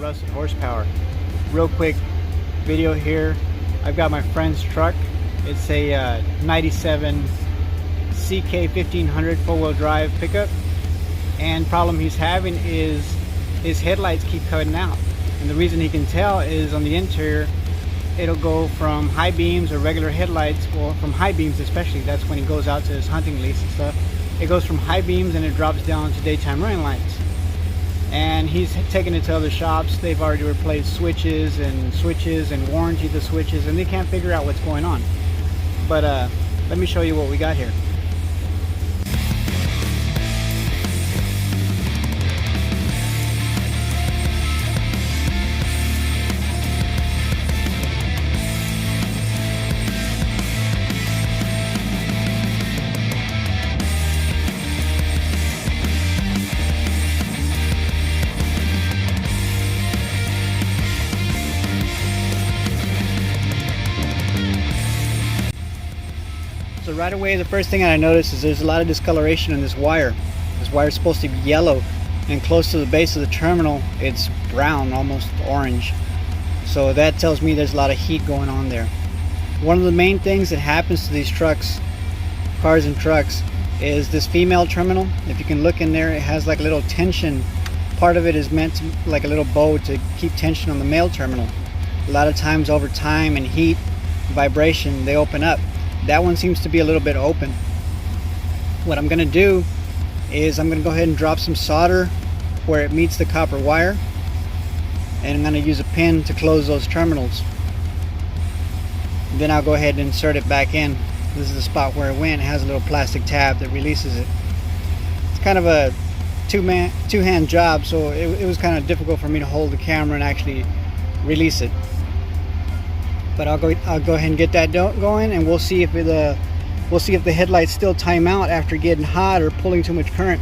adjusted horsepower. Real quick video here. I've got my friend's truck. It's a 97 CK 1500 four-wheel drive pickup, and problem he's having is his headlights keep cutting out, and the reason he can tell is on the interior it'll go from high beams or regular headlights, well, from high beams especially, that's when he goes out to his hunting lease and stuff. It goes from high beams and it drops down to daytime running lights. And he's taken it to other shops. They've already replaced switches and warranted the switches, and they can't figure out what's going on. But let me show you what we got here. So right away, the first thing that I noticed is there's a lot of discoloration in this wire. This wire is supposed to be yellow, and close to the base of the terminal, it's brown, almost orange. So that tells me there's a lot of heat going on there. One of the main things that happens to these trucks, cars and trucks, is this female terminal. If you can look in there, it has like a little tension. Part of it is meant to, like a little bow to keep tension on the male terminal. A lot of times over time and heat, vibration, they open up. That one seems to be a little bit open. What I'm going to do is I'm going to go ahead and drop some solder where it meets the copper wire, and I'm going to use a pin to close those terminals. Then I'll go ahead and insert it back in. This is the spot where it went. It has a little plastic tab that releases it. It's kind of a two-hand job, so it was kind of difficult for me to hold the camera and actually release it. But I'll go ahead and get that going, and we'll see if the headlights still time out after getting hot or pulling too much current.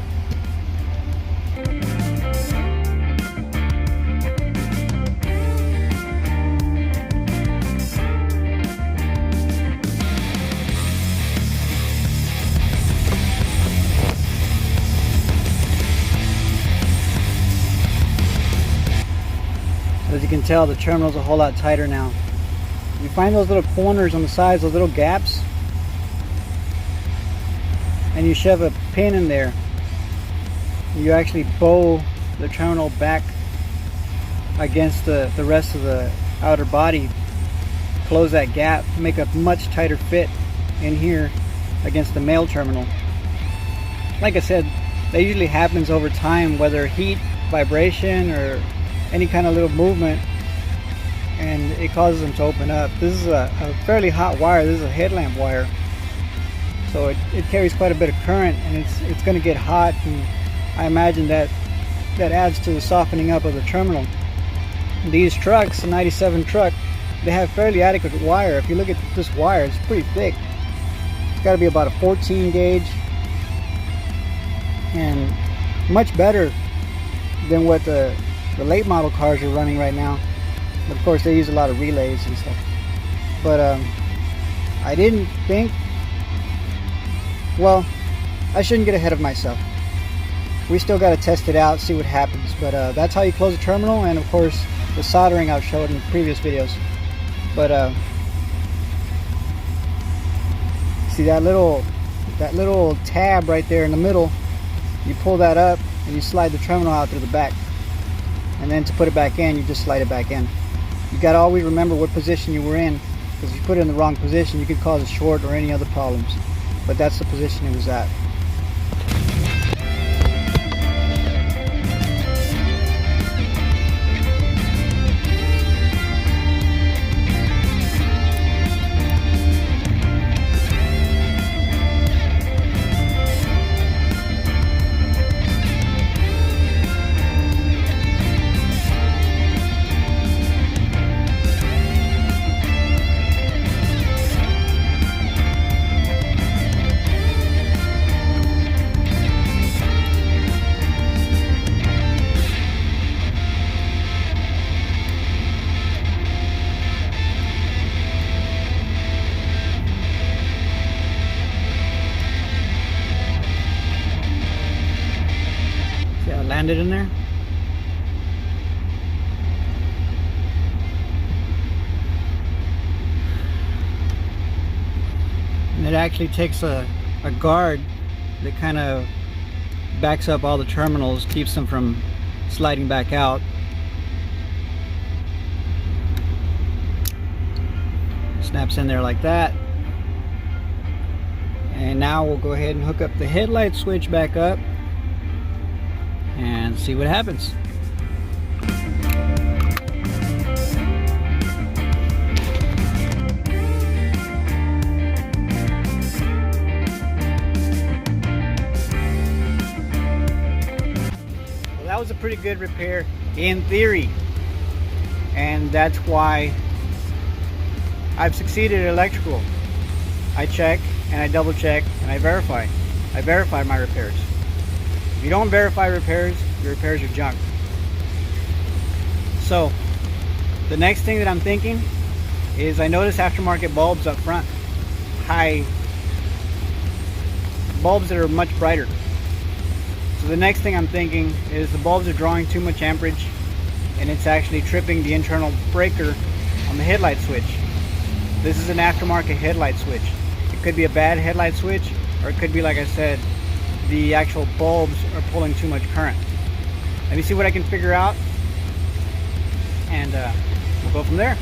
As you can tell, the terminal's a whole lot tighter now. You find those little corners on the sides, those little gaps, and you shove a pin in there. You actually bow the terminal back against the rest of the outer body, close that gap, make a much tighter fit in here against the male terminal. Like I said, that usually happens over time, whether heat, vibration, or any kind of little movement, and it causes them to open up. This is a fairly hot wire. This is a headlamp wire, so it carries quite a bit of current, and it's going to get hot, and I imagine that adds to the softening up of the terminal. These trucks, the 97 truck, they have fairly adequate wire. If you look at this wire, it's pretty thick. It's got to be about a 14 gauge, and much better than what the late model cars are running right now. But of course, they use a lot of relays and stuff. But I didn't think, well, I shouldn't get ahead of myself. We still got to test it out, see what happens. But that's how you close a terminal, and of course, the soldering I've showed in previous videos. But see that little tab right there in the middle? You pull that up and you slide the terminal out through the back. And then to put it back in, you just slide it back in. You got to always remember what position you were in, because if you put it in the wrong position, you could cause a short or any other problems. But that's the position it was at. landed in there. it actually takes a guard that kind of backs up all the terminals, keeps them from sliding back out. Snaps in there like that. And now we'll go ahead and hook up the headlight switch back up and see what happens. Well, that was a pretty good repair in theory, and that's why I've succeeded at electrical. I check and I double check and I verify. I verify my repairs. If you don't verify repairs, your repairs are junk. So the next thing that I'm thinking is, I notice aftermarket bulbs up front, high bulbs that are much brighter. So the next thing I'm thinking is the bulbs are drawing too much amperage and it's actually tripping the internal breaker on the headlight switch. This is an aftermarket headlight switch. It could be a bad headlight switch, or it could be, like I said, the actual bulbs are pulling too much current. Let me see what I can figure out, and we'll go from there.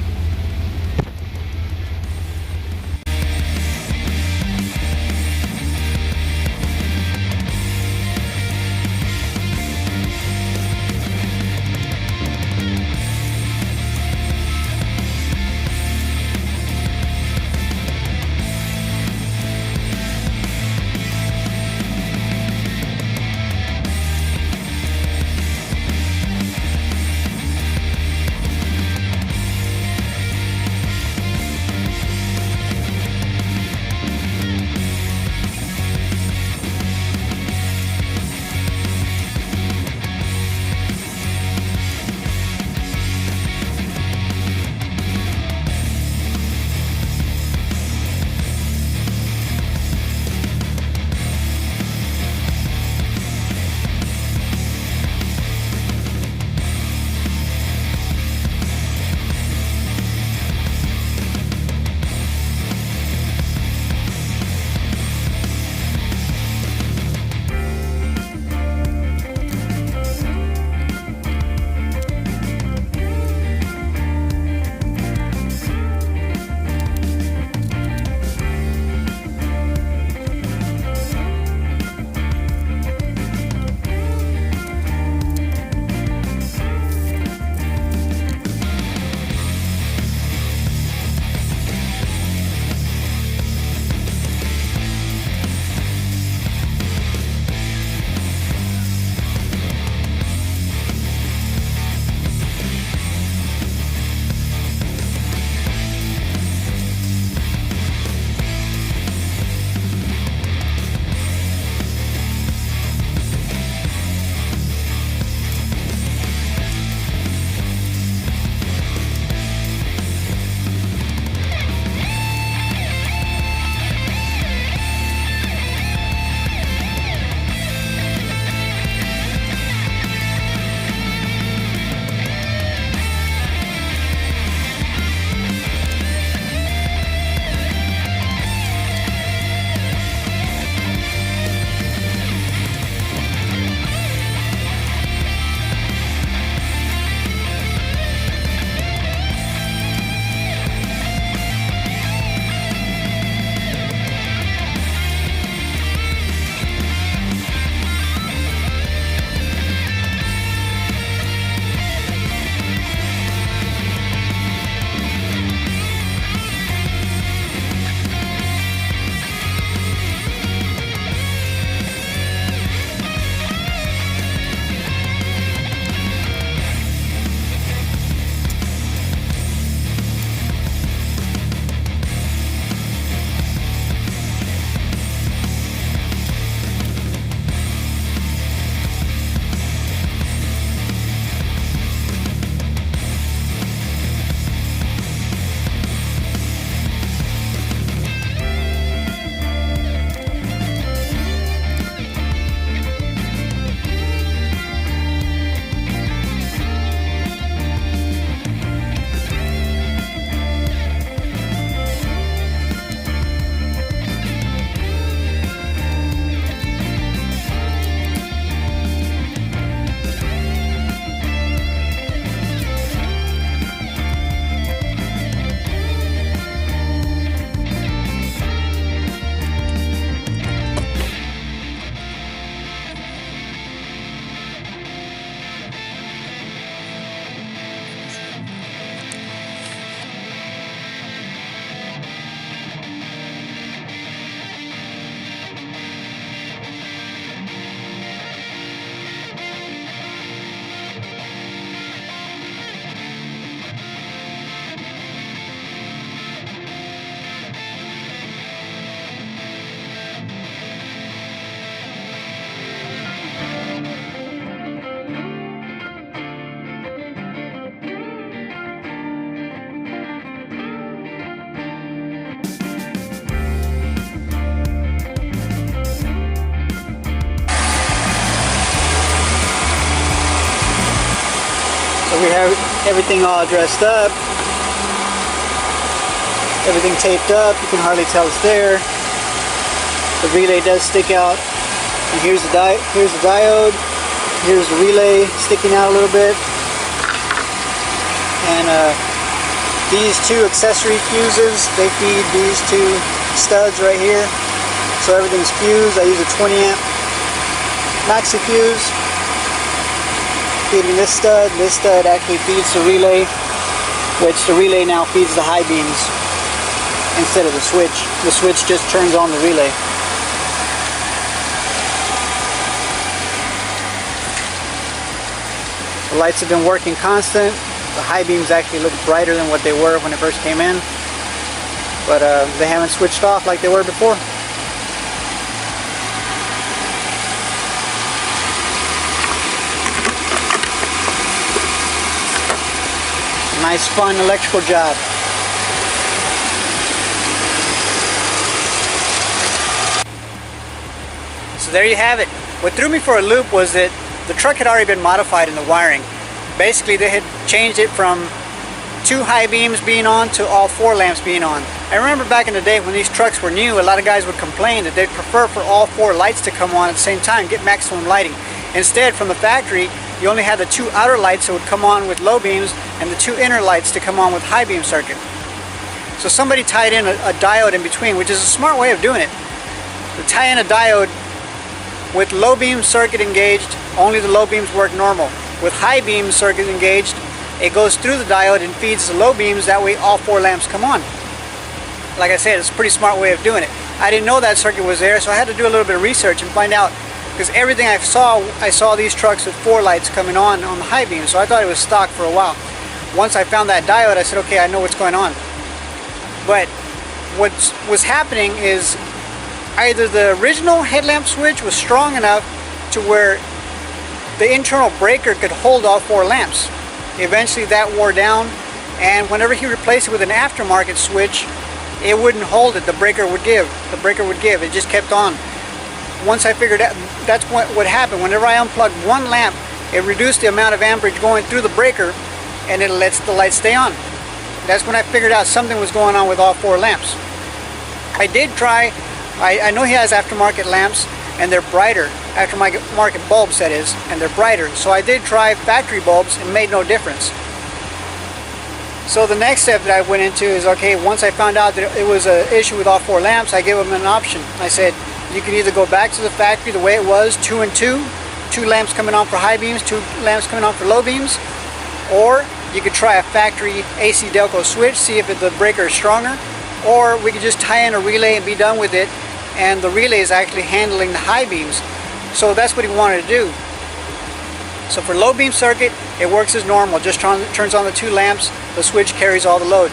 So we have everything all dressed up, everything taped up. You can hardly tell it's there. The relay does stick out, and here's the diode. Here's the relay sticking out a little bit, and these two accessory fuses, they feed these two studs right here. So everything's fused. I use a 20 amp maxi fuse feeding this stud. This stud actually feeds the relay, which the relay now feeds the high beams instead of the switch. The switch just turns on the relay. The lights have been working constant. The high beams actually look brighter than what they were when it first came in, but they haven't switched off like they were before. Nice fun electrical job. So there you have it. What threw me for a loop was that the truck had already been modified in the wiring. Basically, they had changed it from 2 high beams being on to all 4 lamps being on. I remember back in the day when these trucks were new, a lot of guys would complain that they'd prefer for all 4 lights to come on at the same time, get maximum lighting. Instead, from the factory, you only had the 2 outer lights that would come on with low beams and the 2 inner lights to come on with high beam circuit. So somebody tied in a diode in between, which is a smart way of doing it. To tie in a diode with low beam circuit engaged, only the low beams work normal. With high beam circuit engaged, it goes through the diode and feeds the low beams. That way all 4 lamps come on. Like I said, it's a pretty smart way of doing it. I didn't know that circuit was there, so I had to do a little bit of research and find out, because everything I saw these trucks with 4 lights coming on the high beam, so I thought it was stock for a while. Once I found that diode, I said, okay, I know what's going on. But what was happening is either the original headlamp switch was strong enough to where the internal breaker could hold all 4 lamps. Eventually that wore down, and whenever he replaced it with an aftermarket switch, it wouldn't hold it. The breaker would give. It just kept on. Once I figured out, that's what happened. Whenever I unplugged one lamp, it reduced the amount of amperage going through the breaker, and it lets the light stay on. That's when I figured out something was going on with all 4 lamps. I did try, I know he has aftermarket lamps, and they're brighter. Aftermarket bulbs, that is, and they're brighter. So I did try factory bulbs and made no difference. So the next step that I went into is, okay, once I found out that it was an issue with all 4 lamps, I gave them an option. I said, you can either go back to the factory the way it was, 2 and 2, 2 lamps coming on for high beams, 2 lamps coming on for low beams, or you could try a factory AC Delco switch, see if the breaker is stronger, or we could just tie in a relay and be done with it, and the relay is actually handling the high beams. So that's what he wanted to do. So for low beam circuit, it works as normal, just turns on the 2 lamps, the switch carries all the load.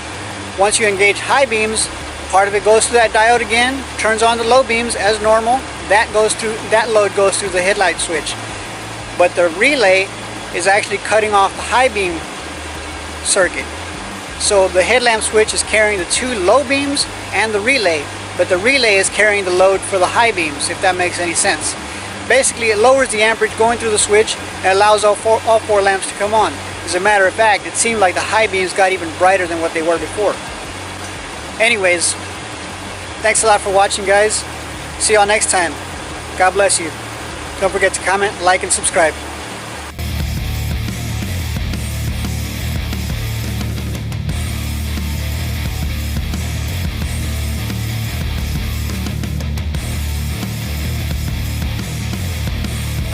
Once you engage high beams, part of it goes through that diode again, turns on the low beams as normal, that load goes through the headlight switch. But the relay is actually cutting off the high beam circuit. So the headlamp switch is carrying the 2 low beams and the relay, but the relay is carrying the load for the high beams, if that makes any sense. Basically, it lowers the amperage going through the switch and allows all four lamps to come on. As a matter of fact, it seemed like the high beams got even brighter than what they were before. Anyways, thanks a lot for watching, guys. See y'all next time. God bless you. Don't forget to comment, like, and subscribe.